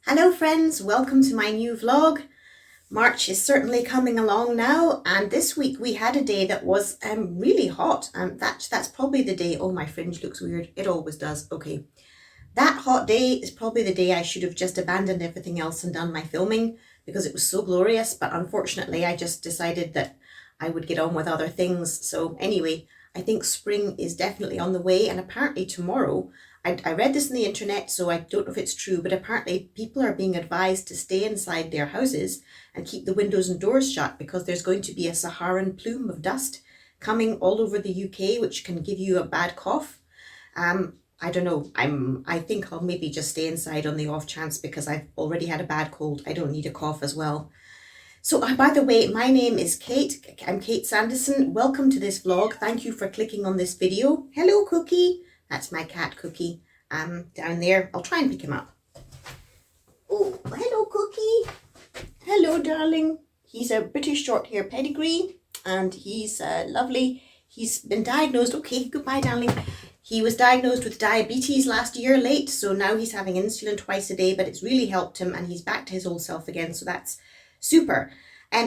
Hello friends, welcome to my new vlog. March is certainly coming along now, and this week we had a day that was really hot, and that's probably the day. Oh, my fringe looks weird. It always does. Okay, that hot day is probably the day I should have just abandoned everything else and done my filming because it was so glorious, but unfortunately I just decided that I would get on with other things. So anyway, I think spring is definitely on the way, and apparently tomorrow, I read this on the internet, so I don't know if it's true, but apparently people are being advised to stay inside their houses and keep the windows and doors shut because there's going to be a Saharan plume of dust coming all over the UK, which can give you a bad cough. I don't know. I think I'll maybe just stay inside on the off chance because I've already had a bad cold. I don't need a cough as well. So by the way, my name is Kate. I'm Kate Sanderson. Welcome to this vlog. Thank you for clicking on this video. Hello, Cookie. That's my cat, Cookie. Down there. I'll try and pick him up. Oh, hello, Cookie. Hello, darling. He's a British short-hair pedigree, and he's lovely. He's been diagnosed. Okay, goodbye, darling. He was diagnosed with diabetes last year late, so now he's having insulin twice a day, but it's really helped him, and he's back to his old self again, so that's super.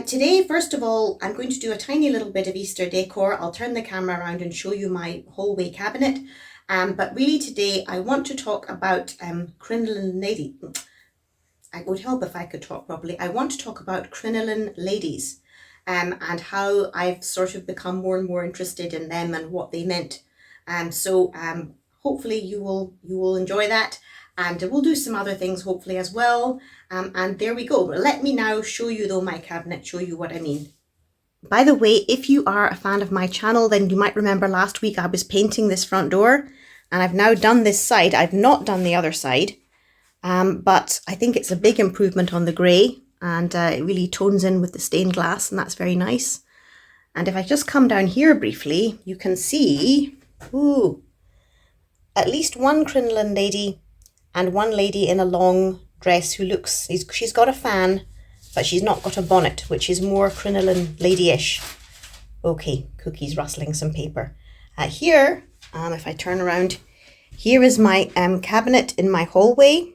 Today, first of all, I'm going to do a tiny little bit of Easter decor. I'll turn the camera around and show you my hallway cabinet. But really today I want to talk about Crinoline Lady. It would help if I could talk properly. I want to talk about Crinoline Ladies and how I've sort of become more and more interested in them and what they meant. So hopefully you will enjoy that, and we'll do some other things hopefully as well. And there we go. Let me now show you though my cabinet, show you what I mean. By the way, if you are a fan of my channel, then you might remember last week I was painting this front door, and I've now done this side. I've not done the other side, but I think it's a big improvement on the grey, and it really tones in with the stained glass, and that's very nice. And if I just come down here briefly, you can see, ooh, at least one crinoline lady and one lady in a long dress who looks, she's got a fan, but she's not got a bonnet, which is more crinoline lady-ish. Okay, Cookie's rustling some paper. Here, if I turn around, here is my cabinet in my hallway,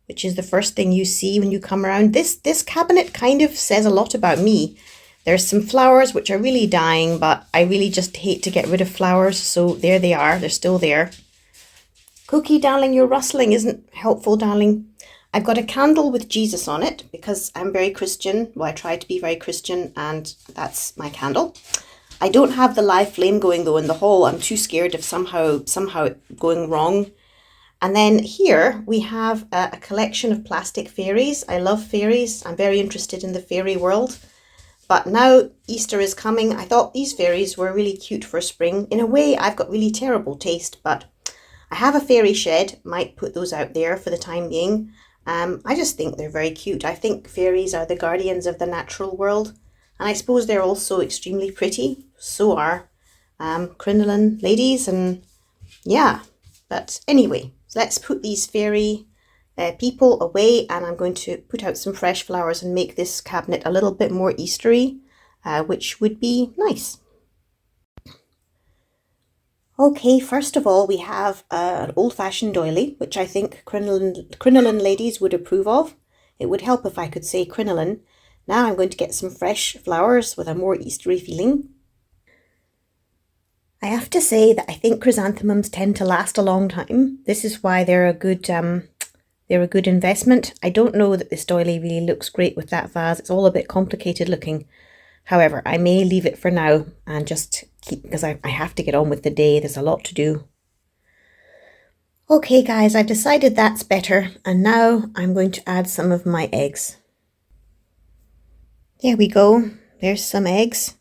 which is the first thing you see when you come around. This cabinet kind of says a lot about me. There's some flowers which are really dying, but I really just hate to get rid of flowers, so there they are. They're still there. Cookie, darling, your rustling isn't helpful, darling. I've got a candle with Jesus on it because I'm very Christian. Well, I try to be very Christian, and that's my candle. I don't have the live flame going though in the hall. I'm too scared of somehow it going wrong. And then here we have a collection of plastic fairies. I love fairies. I'm very interested in the fairy world. But now Easter is coming. I thought these fairies were really cute for spring. In a way, I've got really terrible taste, but I have a fairy shed. Might put those out there for the time being. I just think they're very cute. I think fairies are the guardians of the natural world, and I suppose they're also extremely pretty. So are crinoline ladies, and yeah. But anyway, let's put these fairy people away, and I'm going to put out some fresh flowers and make this cabinet a little bit more Eastery, which would be nice. Okay, first of all, we have an old-fashioned doily, which I think crinoline ladies would approve of. It would help if I could say crinoline. Now I'm going to get some fresh flowers with a more Eastery feeling. I have to say that I think chrysanthemums tend to last a long time. This is why they're a good investment. I don't know that this doily really looks great with that vase. It's all a bit complicated looking. However, I may leave it for now and just keep, because I have to get on with the day. There's a lot to do. Okay guys, I've decided that's better, and now I'm going to add some of my eggs. There we go. There's some eggs.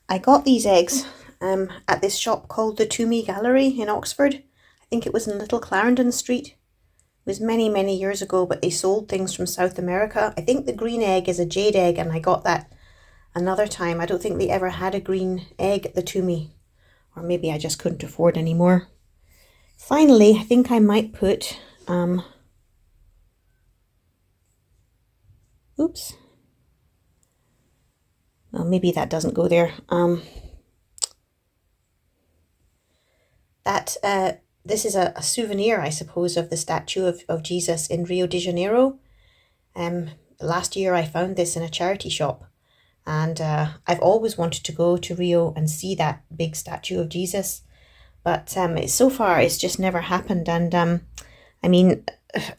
I got these eggs at this shop called the Toomey Gallery in Oxford. I think it was in Little Clarendon Street. It was many, many years ago, but they sold things from South America. I think the green egg is a jade egg, and I got that another time. I don't think they ever had a green egg at the Toomey, or maybe I just couldn't afford any more. Finally, I think I might put oops, well, maybe that doesn't go there. That this is a souvenir, I suppose, of the statue of Jesus in Rio de Janeiro. Last year I found this in a charity shop, and I've always wanted to go to Rio and see that big statue of Jesus, but so far it's just never happened. And I mean,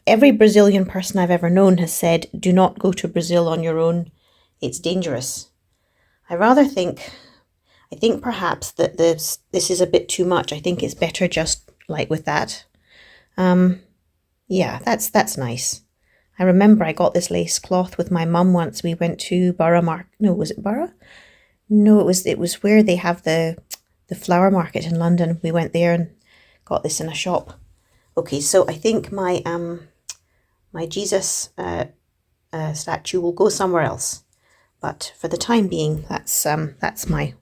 every Brazilian person I've ever known has said, do not go to Brazil on your own. It's dangerous. I think perhaps that this is a bit too much. I think it's better just like with that. Yeah, that's nice. I remember I got this lace cloth with my mum once. We went to Borough No, was it Borough? No, it was where they have the flower market in London. We went there and got this in a shop. Okay, so I think my my Jesus statue will go somewhere else. But for the time being, that's my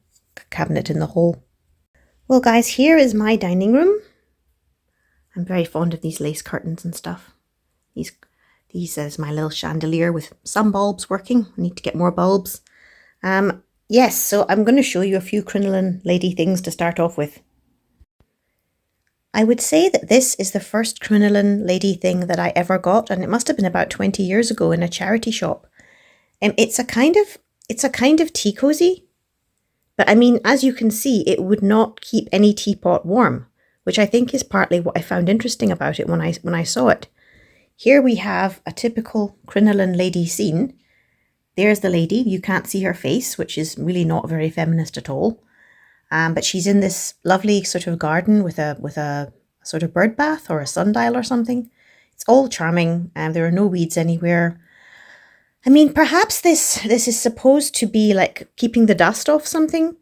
cabinet in the hall. Well, guys, here is my dining room. I'm very fond of these lace curtains and stuff. These is my little chandelier with some bulbs working. I need to get more bulbs. Yes, so I'm going to show you a few Crinoline Lady things to start off with. I would say that this is the first Crinoline Lady thing that I ever got, and it must have been about 20 years ago in a charity shop. It's a kind of tea cozy, but I mean, as you can see, it would not keep any teapot warm, which I think is partly what I found interesting about it when I saw it. Here we have a typical Crinoline Lady scene. There's the lady. You can't see her face, which is really not very feminist at all. But she's in this lovely sort of garden with a sort of bird bath or a sundial or something. It's all charming, and there are no weeds anywhere. I mean, perhaps this is supposed to be like keeping the dust off something.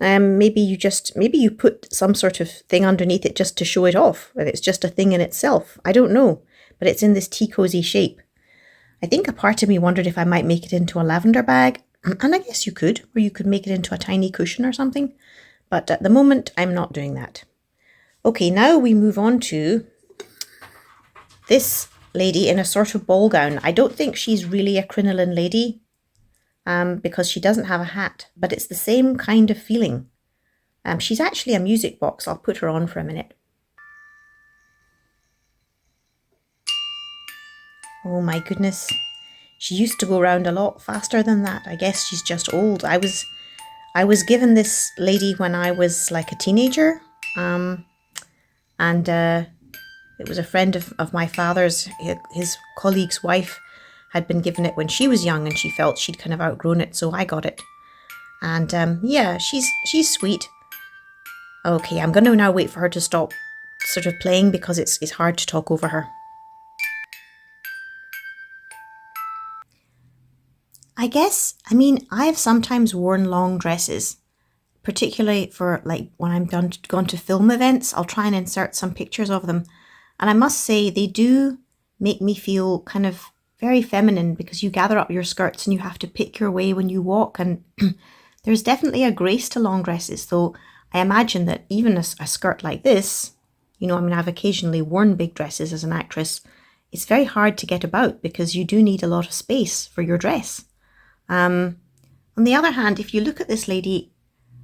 Maybe you put some sort of thing underneath it just to show it off, and it's just a thing in itself. I don't know, but it's in this tea cozy shape. I think a part of me wondered if I might make it into a lavender bag, and I guess you could, or you could make it into a tiny cushion or something. But at the moment, I'm not doing that. Okay, now we move on to this lady in a sort of ball gown. I don't think she's really a Crinoline Lady because she doesn't have a hat, but it's the same kind of feeling. She's actually a music box. I'll put her on for a minute. Oh my goodness. She used to go around a lot faster than that. I guess she's just old. I was given this lady when I was like a teenager, and it was a friend of my father's. His colleague's wife had been given it when she was young, and she felt she'd kind of outgrown it, so I got it. And yeah, she's sweet. Okay, I'm going to now wait for her to stop sort of playing because it's hard to talk over her. I mean, I have sometimes worn long dresses, particularly for like when I'm gone to film events. I'll try and insert some pictures of them. And I must say they do make me feel kind of very feminine because you gather up your skirts and you have to pick your way when you walk. And there's definitely a grace to long dresses, though I imagine that even a skirt like this, you know, I mean, I've occasionally worn big dresses as an actress. It's very hard to get about because you do need a lot of space for your dress. On the other hand, if you look at this lady,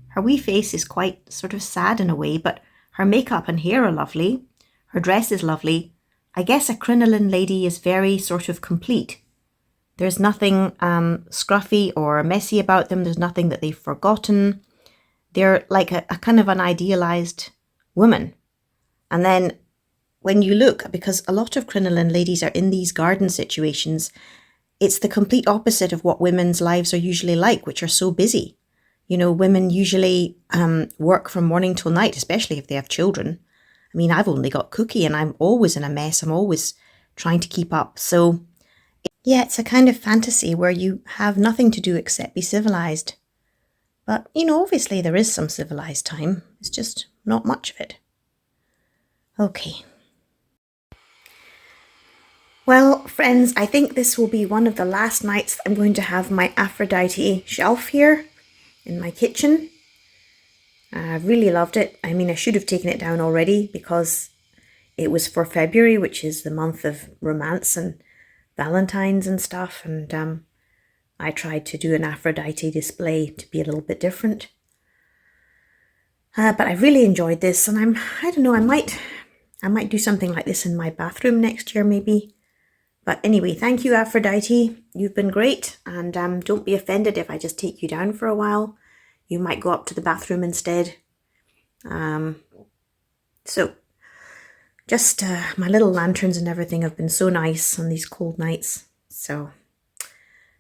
her wee face is quite sort of sad in a way, but her makeup and hair are lovely. Her dress is lovely. I guess a Crinoline Lady is very sort of complete. There's nothing scruffy or messy about them. There's nothing that they've forgotten. They're like a kind of an idealized woman. And then when you look, because a lot of Crinoline Ladies are in these garden situations, it's the complete opposite of what women's lives are usually like, which are so busy. You know, women usually work from morning till night, especially if they have children. I mean, I've only got Cookie and I'm always in a mess. I'm always trying to keep up. So yeah, it's a kind of fantasy where you have nothing to do except be civilized. But, you know, obviously there is some civilized time. It's just not much of it. Okay. Well, friends, I think this will be one of the last nights that I'm going to have my Aphrodite shelf here in my kitchen. I really loved it. I mean, I should have taken it down already because it was for February, which is the month of romance and Valentine's and stuff. And I tried to do an Aphrodite display to be a little bit different. But I really enjoyed this, and I don't know, I might I might do something like this in my bathroom next year maybe. But anyway, thank you, Aphrodite. You've been great. And don't be offended if I just take you down for a while. You might go up to the bathroom instead. So, just my little lanterns and everything have been so nice on these cold nights. So,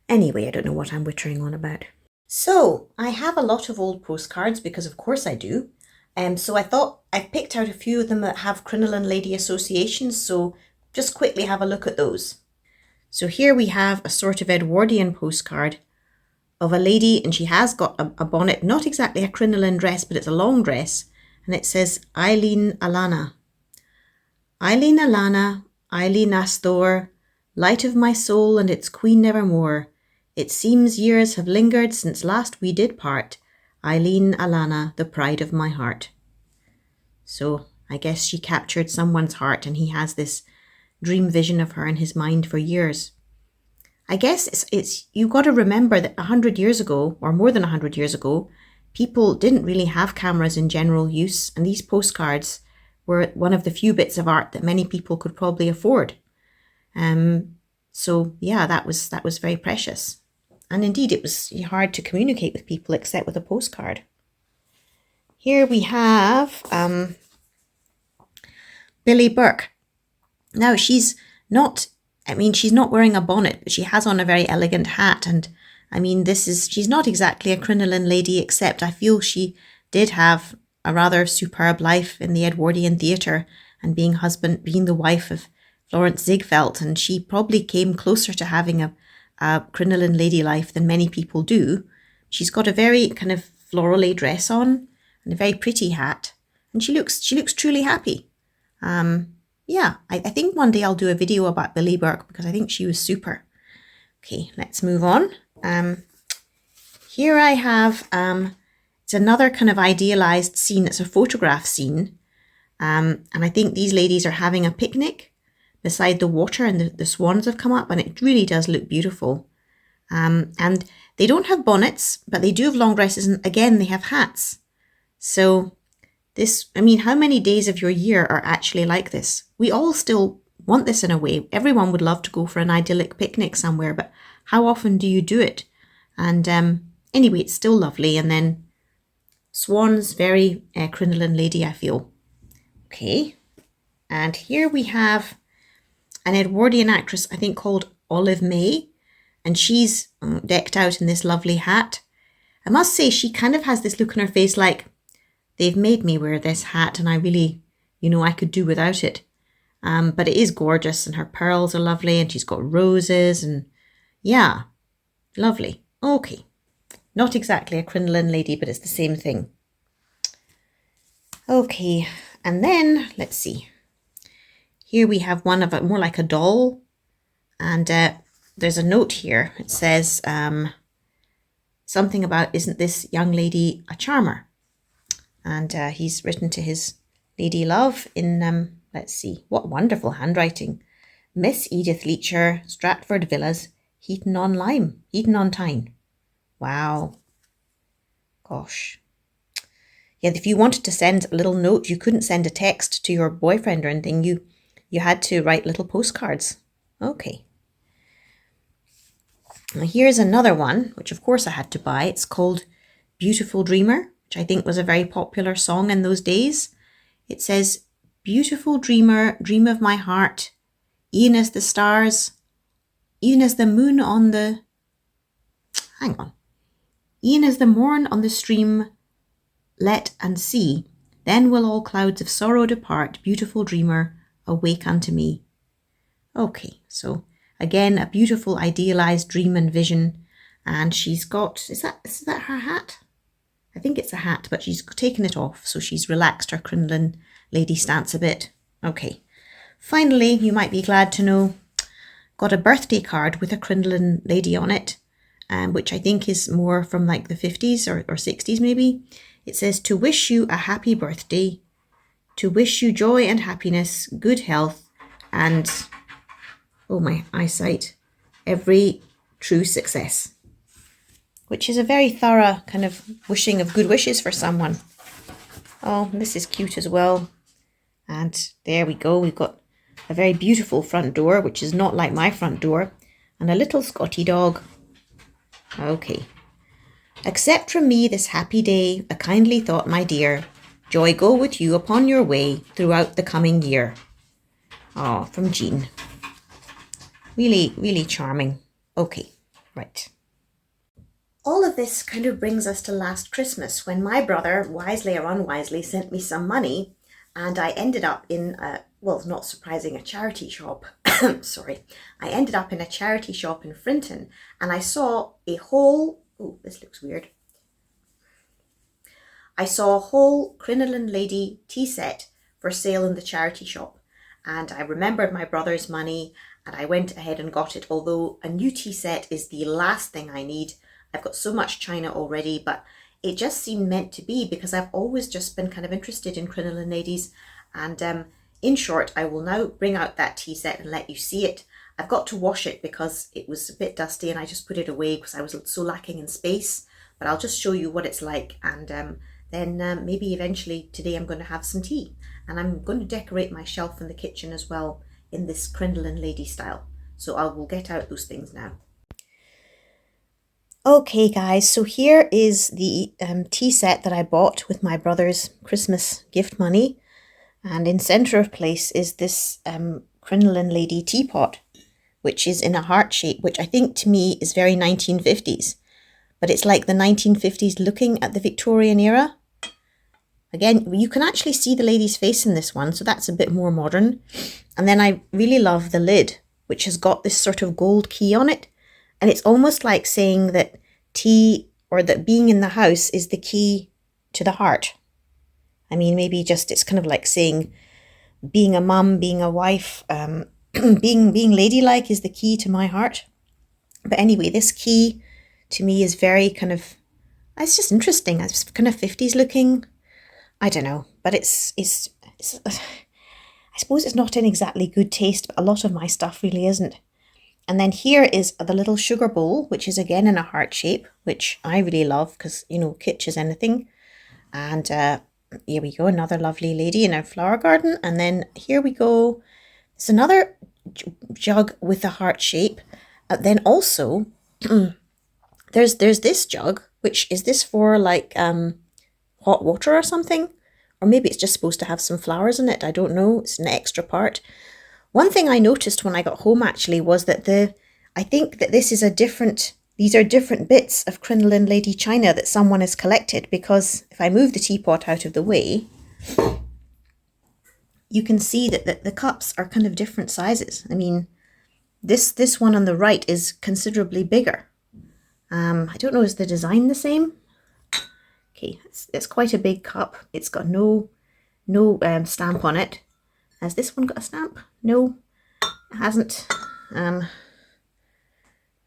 anyway, I don't know what I'm wittering on about. So, I have a lot of old postcards because of course I do. So I thought I've picked out a few of them that have Crinoline Lady associations, so just quickly have a look at those. So here we have a sort of Edwardian postcard of a lady, and she has got a bonnet, not exactly a crinoline dress, but it's a long dress, and it says Eileen Alana. Eileen Alana, Eileen Asthore, light of my soul and its queen nevermore. It seems years have lingered since last we did part. Eileen Alana, the pride of my heart. So I guess she captured someone's heart and he has this dream vision of her in his mind for years. I guess it's you've got to remember that 100 years ago, or more than 100 years ago, people didn't really have cameras in general use, and these postcards were one of the few bits of art that many people could probably afford. So yeah, that was very precious. And indeed, it was hard to communicate with people except with a postcard. Here we have Billie Burke. Now, she's not wearing a bonnet, but she has on a very elegant hat. And I mean, she's not exactly a crinoline lady, except I feel she did have a rather superb life in the Edwardian theatre and being the wife of Florence Ziegfeld. And she probably came closer to having a crinoline lady life than many people do. She's got a very kind of florally dress on and a very pretty hat, and she looks truly happy. Yeah, I think one day I'll do a video about Billie Burke because I think she was super. Okay, let's move on. Here I have it's another kind of idealized scene. It's a photograph scene, and I think these ladies are having a picnic beside the water, and the swans have come up, and it really does look beautiful. And they don't have bonnets, but they do have long dresses, and again, they have hats. So how many days of your year are actually like this? We all still want this in a way. Everyone would love to go for an idyllic picnic somewhere, but how often do you do it? And anyway, it's still lovely. And then swans, very crinoline lady, I feel. Okay, and here we have an Edwardian actress, I think called Olive May, and she's decked out in this lovely hat. I must say, she kind of has this look on her face like, they've made me wear this hat and I really, I could do without it. But it is gorgeous, and her pearls are lovely, and she's got roses, and yeah, lovely. Okay, not exactly a crinoline lady, but it's the same thing. Okay, and then let's see. Here we have one of more like a doll, and there's a note here. It says something about, isn't this young lady a charmer? And he's written to his lady love in, let's see, what wonderful handwriting. Miss Edith Leacher, Stratford Villas, Heaton on Tyne. Wow. Gosh. Yeah, if you wanted to send a little note, you couldn't send a text to your boyfriend or anything. You had to write little postcards. Okay. Now here's another one, which of course I had to buy. It's called Beautiful Dreamer, which I think was a very popular song in those days. It says, beautiful dreamer, dream of my heart, e'en as the stars, e'en as the moon on the... Hang on. E'en as the morn on the stream, let and see, then will all clouds of sorrow depart, beautiful dreamer, awake unto me. Okay, so again, a beautiful idealized dream and vision, and she's got, is that her hat? I think it's a hat, but she's taken it off, so she's relaxed her crinoline lady stance a bit. Okay, finally, you might be glad to know, got a birthday card with a crinoline lady on it, which I think is more from like the 50s or 60s maybe. It says, to wish you a happy birthday, to wish you joy and happiness, good health, and, oh my eyesight, every true success. Which is a very thorough kind of wishing of good wishes for someone. Oh, this is cute as well. And there we go. We've got a very beautiful front door, which is not like my front door. And a little Scotty dog. Okay. Accept from me this happy day, a kindly thought, my dear. Joy go with you upon your way throughout the coming year. Oh, from Jean. Really, really charming. Okay, right. All of this kind of brings us to last Christmas, when my brother, wisely or unwisely, sent me some money, and I ended up in a, well, not surprising, a charity shop. Sorry. I ended up in a charity shop in Frinton, and I saw a whole, oh, this looks weird. I saw a whole Crinoline Lady tea set for sale in the charity shop, and I remembered my brother's money, and I went ahead and got it, although a new tea set is the last thing I need. I've got so much china already, but it just seemed meant to be, because I've always just been kind of interested in Crinoline Ladies. And in short, I will now bring out that tea set and let you see it. I've got to wash it because it was a bit dusty, and I just put it away because I was so lacking in space. But I'll just show you what it's like, and then maybe eventually today I'm going to have some tea. And I'm going to decorate my shelf in the kitchen as well in this Crinoline Lady style. So I will get out those things now. Okay guys, so here is the tea set that I bought with my brother's Christmas gift money. And in centre of place is this Crinoline Lady teapot, which is in a heart shape, which I think to me is very 1950s. But it's like the 1950s looking at the Victorian era. Again, you can actually see the lady's face in this one, so that's a bit more modern. And then I really love the lid, which has got this sort of gold key on it. And it's almost like saying that tea, or that being in the house, is the key to the heart. I mean, maybe just it's kind of like saying being a mum, being a wife, being ladylike is the key to my heart. But anyway, this key to me is very kind of, it's just interesting. It's kind of 50s looking. I don't know, but it's I suppose it's not in exactly good taste, but a lot of my stuff really isn't. And then here is the little sugar bowl, which is again in a heart shape, which I really love because, you know, kitsch is anything. And here we go, another lovely lady in a flower garden. And then here we go, there's another jug with a heart shape. Then also, there's this jug, which is this for like hot water or something? Or maybe it's just supposed to have some flowers in it. I don't know. It's an extra part. One thing I noticed when I got home actually was that I think that this is these are different bits of Crinoline Lady china that someone has collected, because if I move the teapot out of the way, you can see that the cups are kind of different sizes. I mean, this one on the right is considerably bigger. I don't know, is the design the same? Okay, it's quite a big cup. It's got no stamp on it. Has this one got a stamp? No, it hasn't.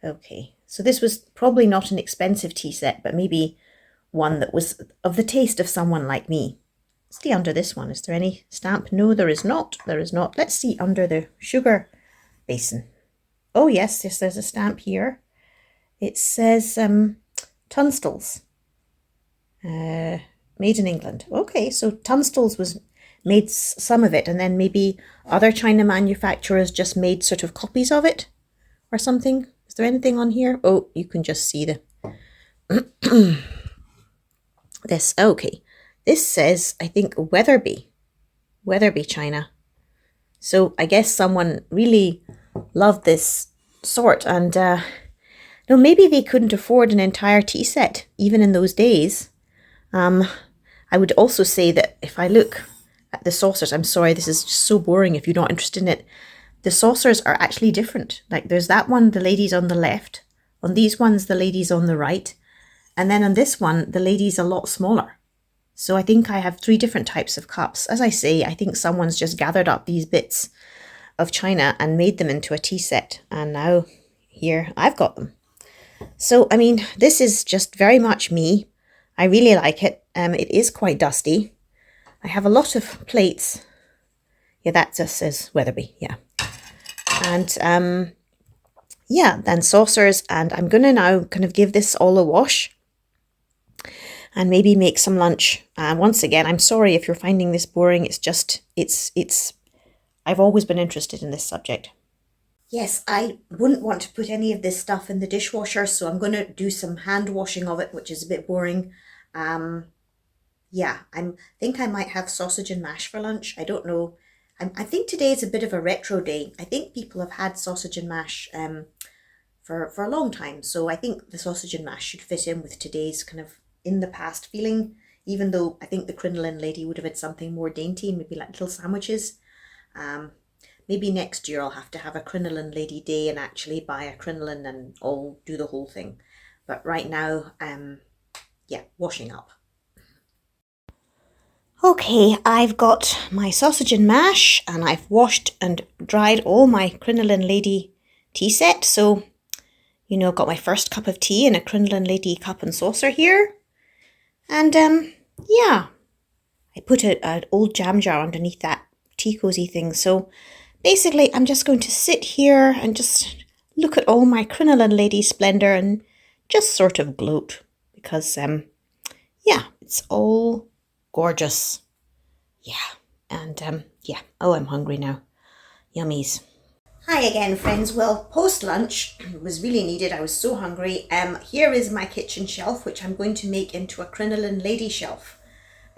Okay, so this was probably not an expensive tea set, but maybe one that was of the taste of someone like me. Let's see under this one. Is there any stamp? No, there is not. There is not. Let's see under the sugar basin. Oh yes, there's a stamp here. It says Tunstall's. Made in England. Okay, so Tunstall's was made some of it, and then maybe other china manufacturers just made sort of copies of it or something. Is there anything on here? Oh, you can just see the this. Okay, this says, I think, Weatherby china. So I guess someone really loved this sort, and no, maybe they couldn't afford an entire tea set even in those days. I would also say that if I look at the saucers, I'm sorry, this is just so boring if you're not interested in it. The saucers are actually different. Like there's that one, the lady's on the left. On these ones, the lady's on the right. And then on this one, the lady's a lot smaller. So I think I have 3 different types of cups. As I say, I think someone's just gathered up these bits of china and made them into a tea set. And now here I've got them. So, I mean, this is just very much me. I really like it. It is quite dusty. I have a lot of plates. Yeah, that just says Weatherby, yeah. And yeah, then saucers, and I'm going to now kind of give this all a wash. and maybe make some lunch. Once again, I'm sorry if you're finding this boring. It's just, I've always been interested in this subject. Yes, I wouldn't want to put any of this stuff in the dishwasher, so I'm going to do some hand washing of it, which is a bit boring. Yeah, think I might have sausage and mash for lunch. I don't know. I think today is a bit of a retro day. I think people have had sausage and mash for a long time. So I think the sausage and mash should fit in with today's kind of in the past feeling, even though I think the Crinoline Lady would have had something more dainty, maybe like little sandwiches. Maybe next year I'll have to have a Crinoline Lady day and actually buy a crinoline and all do the whole thing. But right now, yeah, washing up. Okay, I've got my sausage and mash, and I've washed and dried all my Crinoline Lady tea set. So, you know, I've got my first cup of tea in a Crinoline Lady cup and saucer here. And, yeah, I put an old jam jar underneath that tea cozy thing. So basically, I'm just going to sit here and just look at all my Crinoline Lady splendor and just sort of gloat because, yeah, it's all gorgeous. Yeah, and yeah. Oh, I'm hungry now. Yummies. Hi again, friends. Well, post-lunch was really needed. I was so hungry. Here is my kitchen shelf, which I'm going to make into a Crinoline Lady shelf.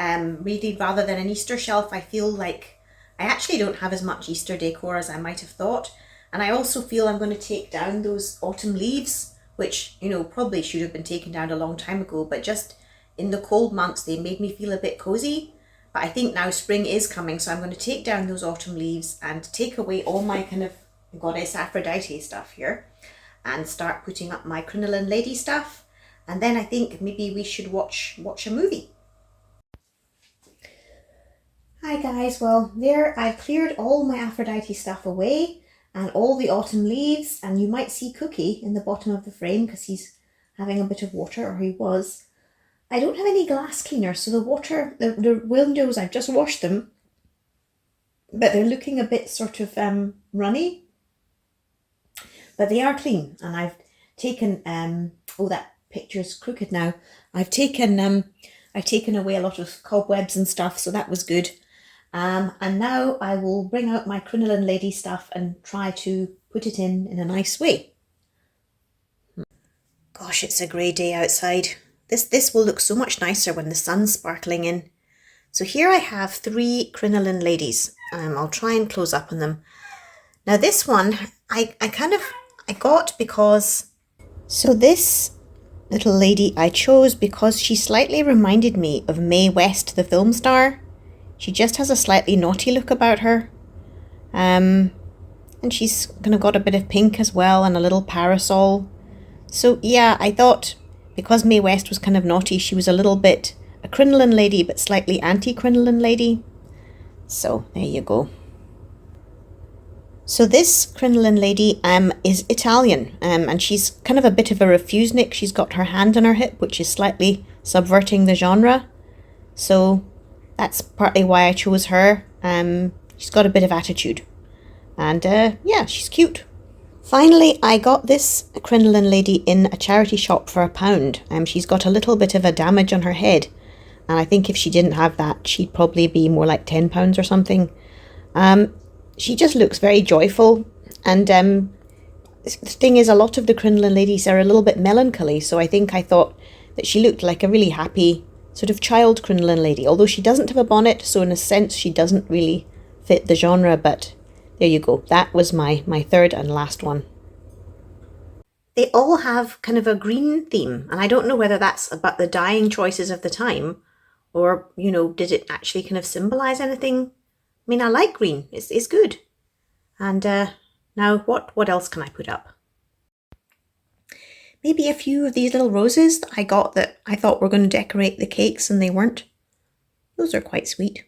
Really, rather than an Easter shelf, I feel like I actually don't have as much Easter decor as I might have thought. And I also feel I'm going to take down those autumn leaves, which, you know, probably should have been taken down a long time ago, but just in the cold months, they made me feel a bit cozy. But I think now spring is coming, so I'm going to take down those autumn leaves and take away all my kind of goddess Aphrodite stuff here and start putting up my Crinoline Lady stuff. And then I think maybe we should watch a movie. Hi guys, well there I've cleared all my Aphrodite stuff away and all the autumn leaves, and you might see Cookie in the bottom of the frame because he's having a bit of water, or he was. I don't have any glass cleaner, so the windows, I've just washed them, but they're looking a bit sort of runny, but they are clean. And I've taken, oh, that picture's crooked now. I've taken away a lot of cobwebs and stuff, so that was good. And now I will bring out my Crinoline Lady stuff and try to put it in a nice way. Gosh, it's a grey day outside. This will look so much nicer when the sun's sparkling in. So here I have 3 Crinoline Ladies. I'll try and close up on them. Now this one, I got because... So this little lady I chose because she slightly reminded me of Mae West, the film star. She just has a slightly naughty look about her. And she's kind of got a bit of pink as well and a little parasol. So yeah, I thought because Mae West was kind of naughty, she was a little bit a Crinoline Lady, but slightly anti-Crinoline Lady. So there you go. So this Crinoline Lady is Italian, and she's kind of a bit of a refusenik. She's got her hand on her hip, which is slightly subverting the genre. So that's partly why I chose her. She's got a bit of attitude. And yeah, she's cute. Finally, I got this Crinoline Lady in a charity shop for £1. She's got a little bit of a damage on her head. And I think if she didn't have that, she'd probably be more like £10 or something. She just looks very joyful. And the thing is, a lot of the Crinoline Ladies are a little bit melancholy. So I thought that she looked like a really happy sort of child Crinoline Lady. Although she doesn't have a bonnet, so in a sense she doesn't really fit the genre, but there you go. That was my third and last one. They all have kind of a green theme, and I don't know whether that's about the dyeing choices of the time, or, you know, did it actually kind of symbolise anything? I mean, I like green. It's good. And now what else can I put up? Maybe a few of these little roses that I got that I thought were going to decorate the cakes and they weren't. Those are quite sweet.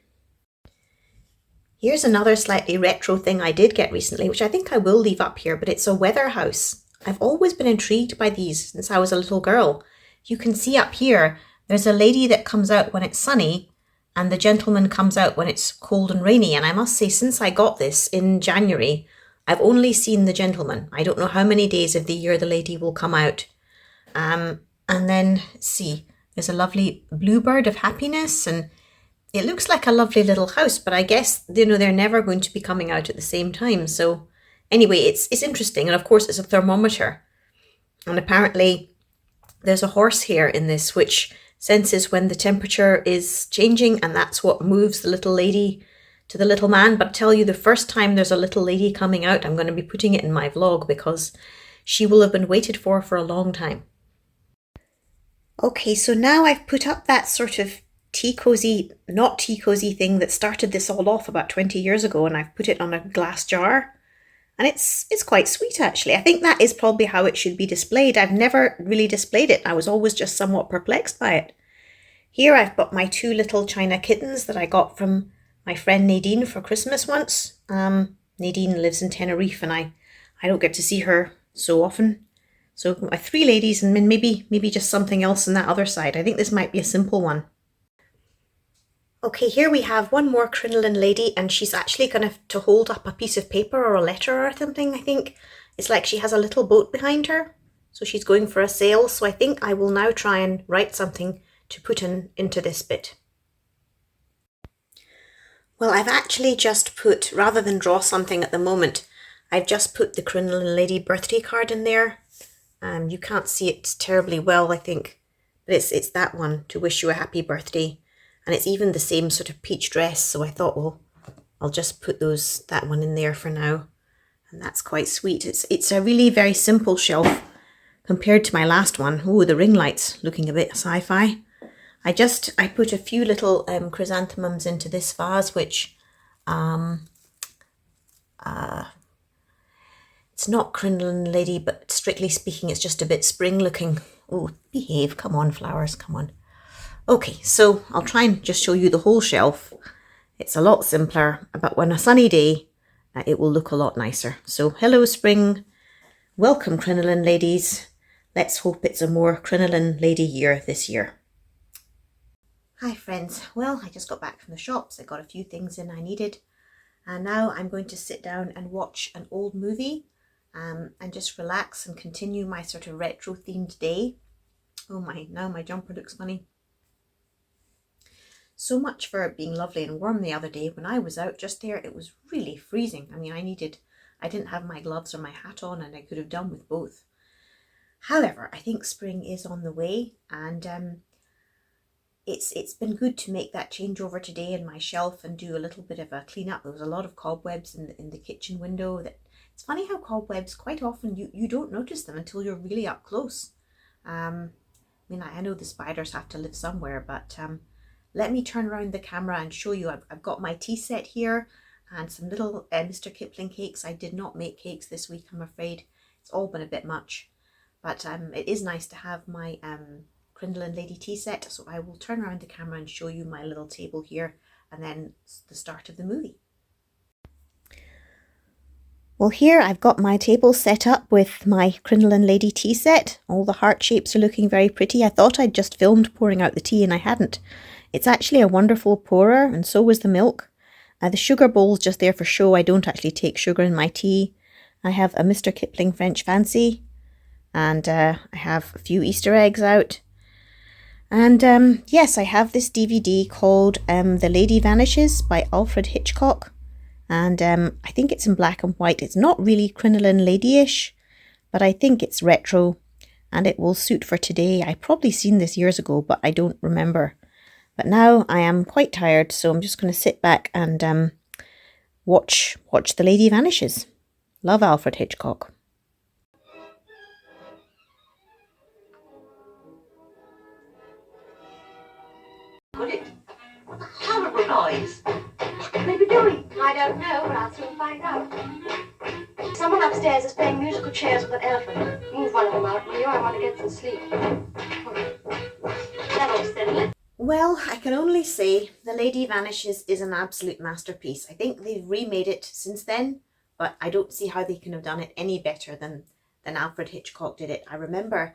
Here's another slightly retro thing I did get recently, which I think I will leave up here, but it's a weather house. I've always been intrigued by these since I was a little girl. You can see up here, there's a lady that comes out when it's sunny and the gentleman comes out when it's cold and rainy. And I must say, since I got this in January, I've only seen the gentleman. I don't know how many days of the year the lady will come out. And then, see, There's a lovely bluebird of happiness, and it looks like a lovely little house, but I guess, they're never going to be coming out at the same time. So anyway, it's interesting. And of course, it's a thermometer. And apparently there's a horsehair in this, which senses when the temperature is changing, and that's what moves the little lady to the little man. But I tell you, the first time there's a little lady coming out, I'm going to be putting it in my vlog because she will have been waited for a long time. Okay, so now I've put up that sort of not tea cozy thing that started this all off about 20 years ago, and I've put it on a glass jar. And it's quite sweet, actually. I think that is probably how it should be displayed. I've never really displayed it. I was always just somewhat perplexed by it. Here I've got my 2 little china kittens that I got from my friend Nadine for Christmas once. Nadine lives in Tenerife, and I don't get to see her so often. So I've got my 3 ladies, and maybe just something else on that other side. I think this might be a simple one. Okay, here we have one more Crinoline Lady, and she's actually going to hold up a piece of paper or a letter or something, I think. It's like she has a little boat behind her, so she's going for a sail. So I think I will now try and write something to put into this bit. Well, I've actually just put, rather than draw something at the moment, I've just put the Crinoline Lady birthday card in there. You can't see it terribly well, I think, but it's that one, to wish you a happy birthday. And it's even the same sort of peach dress, so I thought, well, I'll just put that one in there for now. And that's quite sweet. It's a really very simple shelf compared to my last one. Oh, the ring light's looking a bit sci-fi. I put a few little chrysanthemums into this vase, which it's not Crinoline Lady, but strictly speaking, it's just a bit spring looking. Oh, behave, come on, flowers, come on. Okay, so I'll try and just show you the whole shelf. It's a lot simpler, but on a sunny day, it will look a lot nicer. So, hello spring, welcome Crinoline Ladies. Let's hope it's a more Crinoline Lady year this year. Hi friends, well, I just got back from the shops. I got a few things in I needed. And now I'm going to sit down and watch an old movie and just relax and continue my sort of retro themed day. Oh my, now my jumper looks funny. So much for it being lovely and warm the other day. When I was out just there, it was really freezing. I mean, I didn't have my gloves or my hat on, and I could have done with both. However, I think spring is on the way, and it's been good to make that changeover today in my shelf and do a little bit of a clean up. There was a lot of cobwebs in the kitchen window. It's funny how cobwebs, quite often you don't notice them until you're really up close. I mean, I know the spiders have to live somewhere, but let me turn around the camera and show you. I've got my tea set here and some little Mr. Kipling cakes. I did not make cakes this week, I'm afraid. It's all been a bit much. But it is nice to have my Crinoline Lady tea set. So I will turn around the camera and show you my little table here and then the start of the movie. Well, here I've got my table set up with my Crinoline Lady tea set. All the heart shapes are looking very pretty. I thought I'd just filmed pouring out the tea, and I hadn't. It's actually a wonderful pourer, and so was the milk. The sugar bowl's just there for show. I don't actually take sugar in my tea. I have a Mr. Kipling French Fancy, and I have a few Easter eggs out. And yes, I have this DVD called The Lady Vanishes by Alfred Hitchcock. And I think it's in black and white. It's not really Crinoline Lady-ish, but I think it's retro, and it will suit for today. I've probably seen this years ago, but I don't remember. But now I am quite tired, so I'm just going to sit back and watch The Lady Vanishes. Love Alfred Hitchcock. Put it? What a horrible noise. What can they be doing? I don't know, but I'll soon find out. Someone upstairs is playing musical chairs with an elephant. Move one of them out, will you? I want to get some sleep. That'll settle it. Well, I can only say The Lady Vanishes is an absolute masterpiece. I think they've remade it since then, but I don't see how they can have done it any better than Alfred Hitchcock did it. I remember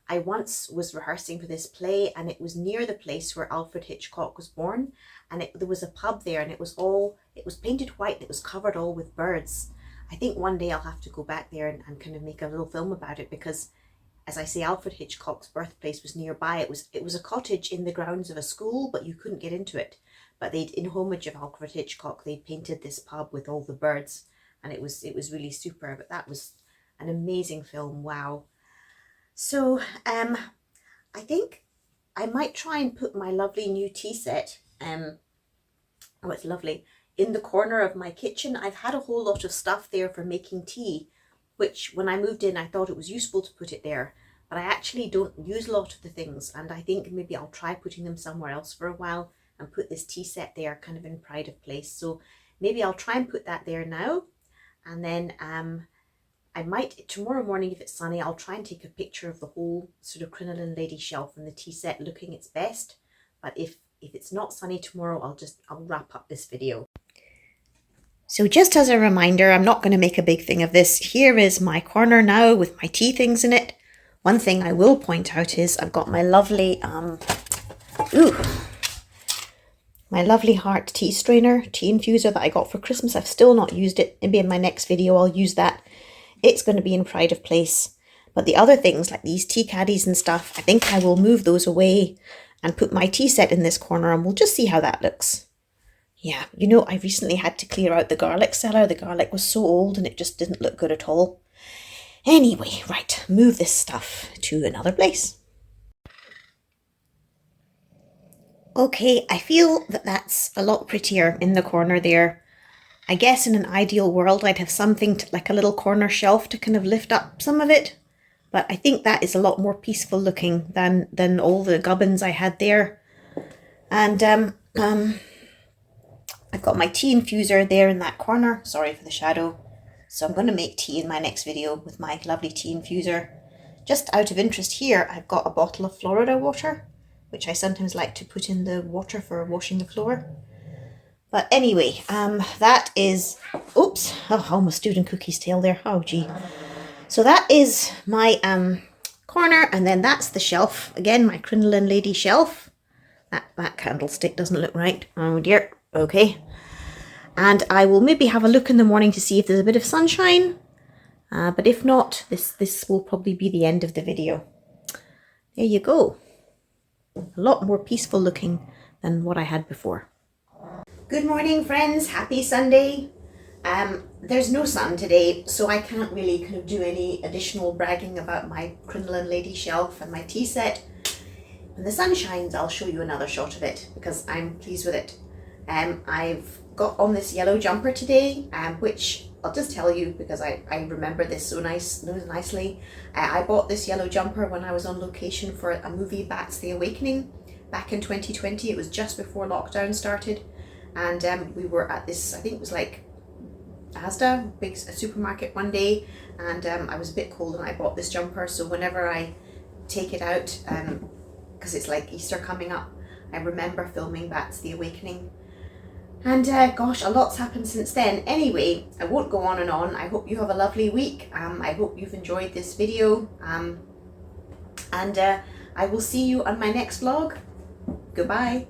I once was rehearsing for this play, and it was near the place where Alfred Hitchcock was born, and there was a pub there, and it was painted white, and it was covered all with birds. I think one day I'll have to go back there and kind of make a little film about it, because as I say, Alfred Hitchcock's birthplace was nearby. It was a cottage in the grounds of a school, but you couldn't get into it. But in homage of Alfred Hitchcock, they painted this pub with all the birds, and it was really super. But that was an amazing film. Wow. So I think I might try and put my lovely new tea set, oh, it's lovely, in the corner of my kitchen. I've had a whole lot of stuff there for making tea, which when I moved in, I thought it was useful to put it there, but I actually don't use a lot of the things, and I think maybe I'll try putting them somewhere else for a while and put this tea set there kind of in pride of place. So maybe I'll try and put that there now, and then I might, tomorrow morning if it's sunny, I'll try and take a picture of the whole sort of Crinoline Lady shelf and the tea set looking its best. But if it's not sunny tomorrow, I'll wrap up this video. So just as a reminder, I'm not going to make a big thing of this. Here is my corner now with my tea things in it. One thing I will point out is I've got my lovely, my lovely heart tea strainer, tea infuser that I got for Christmas. I've still not used it. Maybe in my next video I'll use that. It's going to be in pride of place. But the other things like these tea caddies and stuff, I think I will move those away and put my tea set in this corner, and we'll just see how that looks. Yeah, you know, I recently had to clear out the garlic cellar. The garlic was so old and it just didn't look good at all. Anyway, right, move this stuff to another place. Okay, I feel that that's a lot prettier in the corner there. I guess in an ideal world I'd have something like a little corner shelf to kind of lift up some of it. But I think that is a lot more peaceful looking than all the gubbins I had there. And I've got my tea infuser there in that corner. Sorry for the shadow. So I'm going to make tea in my next video with my lovely tea infuser. Just out of interest here, I've got a bottle of Florida water, which I sometimes like to put in the water for washing the floor. But anyway, that is, oops, oh, I almost stood in Cookie's tail there. Oh, gee. So that is my corner, and then that's the shelf. Again, my Crinoline Lady shelf. That candlestick doesn't look right. Oh dear. Okay. And I will maybe have a look in the morning to see if there's a bit of sunshine. But if not, this will probably be the end of the video. There you go. A lot more peaceful looking than what I had before. Good morning, friends. Happy Sunday. There's no sun today, so I can't really kind of do any additional bragging about my Crinoline Lady shelf and my tea set. When the sun shines, I'll show you another shot of it because I'm pleased with it. I've got on this yellow jumper today, which I'll just tell you because I remember this so nicely. I bought this yellow jumper when I was on location for a movie, Bats the Awakening, back in 2020. It was just before lockdown started, and we were at this, I think it was like Asda, a supermarket one day, and I was a bit cold and I bought this jumper, so whenever I take it out, because it's like Easter coming up, I remember filming Bats the Awakening. And gosh, a lot's happened since then. Anyway, I won't go on and on. I hope you have a lovely week. I hope you've enjoyed this video. And I will see you on my next vlog. Goodbye.